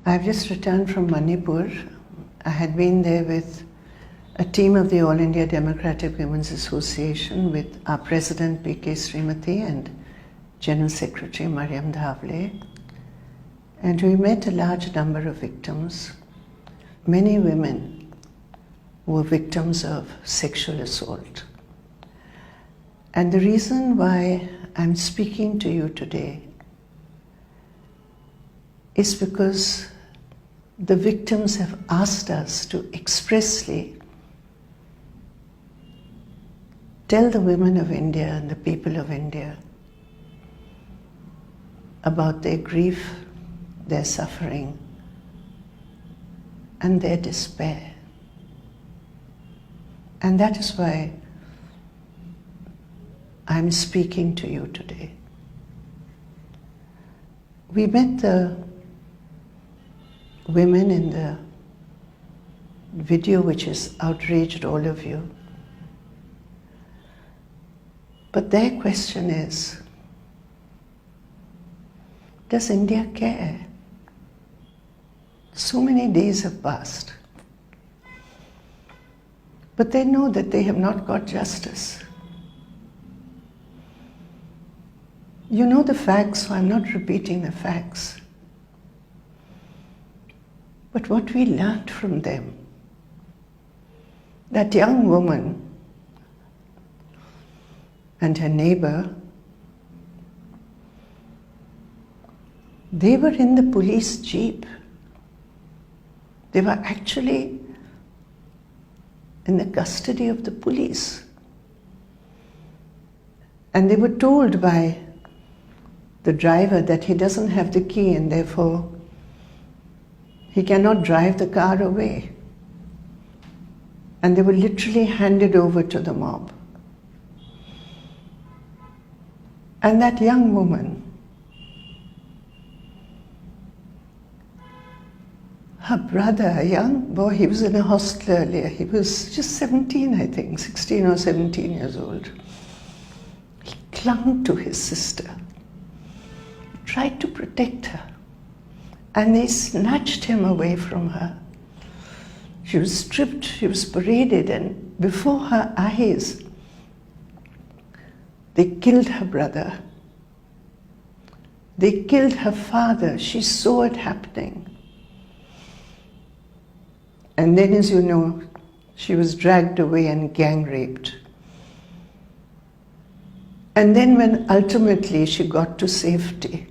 I've just returned from Manipur. I had been there with a team of the All India Democratic Women's Association with our President P.K. Srimati and General Secretary Mariam Dhavle. And we met a large number of victims, many women who were victims of sexual assault. And the reason why I'm speaking to you today is because the victims have asked us to expressly tell the women of India and the people of India about their grief, their suffering, and their despair. And that is why I'm speaking to you today. We met the women in the video which has outraged all of you. But their question is, does India care? So many days have passed. But they know that they have not got justice. You know the facts, so I'm not repeating the facts. But what we learned from them, that young woman and her neighbor, they were in the police jeep. They were actually in the custody of the police. And they were told by the driver that he doesn't have the key and therefore he cannot drive the car away. And they were literally handed over to the mob. And that young woman, her brother, a young boy, he was in a hostel earlier. He was just 17, I think, 16 or 17 years old. He clung to his sister, tried to protect her. And they snatched him away from her. She was stripped, she was paraded, and before her eyes, they killed her brother. They killed her father. She saw it happening. And then, as you know, she was dragged away and gang raped. And then when ultimately she got to safety,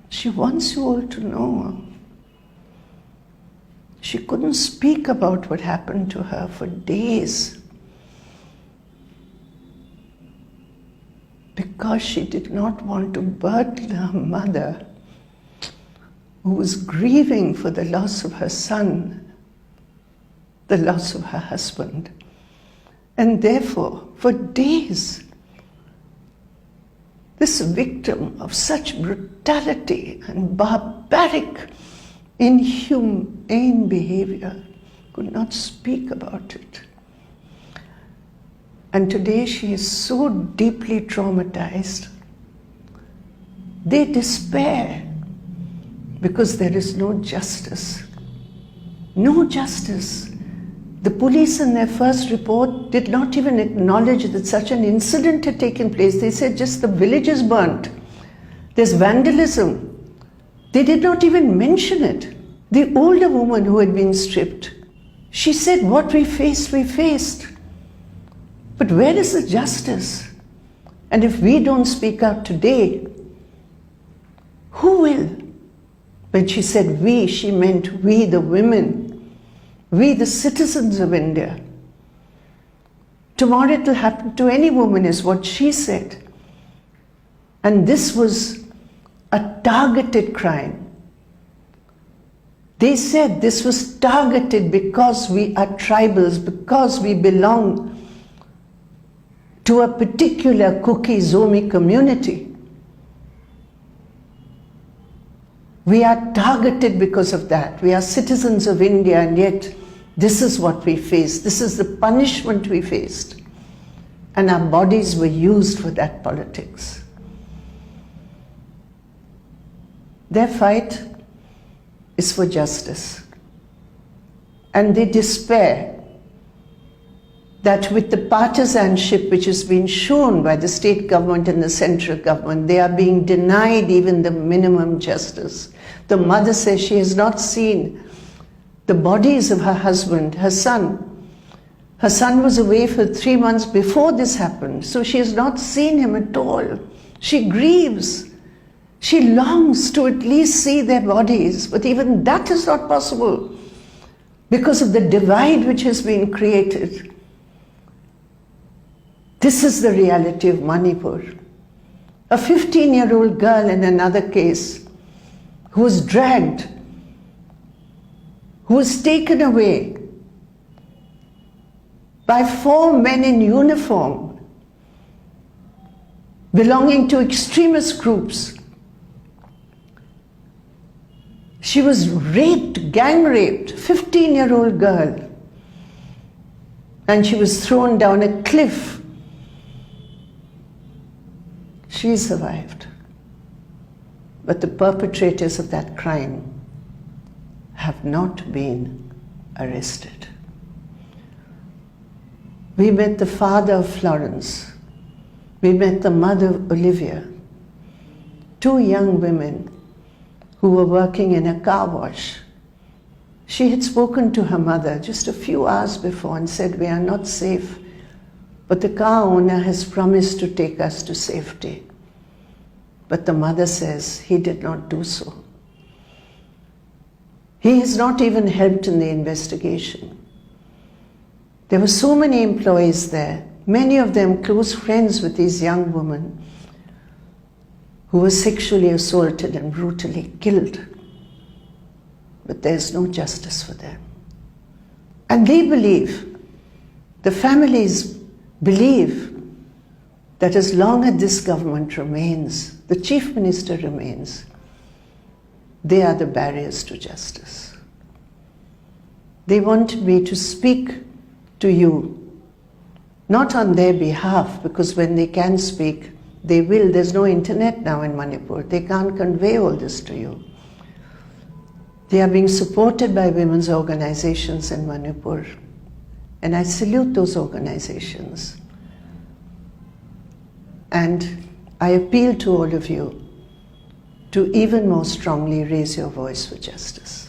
she wants you all to know she couldn't speak about what happened to her for days because she did not want to burden her mother, who was grieving for the loss of her son, the loss of her husband. And therefore, for days, this victim of such brutality and barbaric, inhumane behavior could not speak about it. And today she is so deeply traumatized. They despair because there is no justice. No justice. The police in their first report did not even acknowledge that such an incident had taken place. They said just the village is burnt. There's vandalism. They did not even mention it. The older woman who had been stripped, she said, what we faced, we faced. But where is the justice? And if we don't speak out today, who will? When she said we, she meant we, the women. We, the citizens of India. Tomorrow it will happen to any woman, is what she said. And this was a targeted crime. They said this was targeted because we are tribals, because we belong to a particular Kuki Zomi community. We are targeted because of that. We are citizens of India, and yet this is what we faced. This is the punishment we faced. And our bodies were used for that politics. Their fight is for justice. And they despair that with the partisanship which has been shown by the state government and the central government, they are being denied even the minimum justice. The mother says she has not seen the bodies of her husband, her son. Her son was away for 3 months before this happened, so she has not seen him at all. She grieves. She longs to at least see their bodies, but even that is not possible because of the divide which has been created. This is the reality of Manipur. A 15-year-old girl in another case who was dragged, who was taken away by 4 men in uniform belonging to extremist groups. She was raped, gang raped, 15-year-old girl, and she was thrown down a cliff. She survived. But the perpetrators of that crime have not been arrested. We met the father of Florence. We met the mother of Olivia, 2 young women who were working in a car wash. She had spoken to her mother just a few hours before and said, "We are not safe, but the car owner has promised to take us to safety." But the mother says he did not do so. He has not even helped in the investigation. There were so many employees there, many of them close friends with these young women who were sexually assaulted and brutally killed. But there's no justice for them. And they believe, the families believe, that as long as this government remains, the chief minister remains, they are the barriers to justice. They want me to speak to you, not on their behalf, because when they can speak, they will. There's no internet now in Manipur. They can't convey all this to you. They are being supported by women's organizations in Manipur, and I salute those organizations. And I appeal to all of you to even more strongly raise your voice for justice.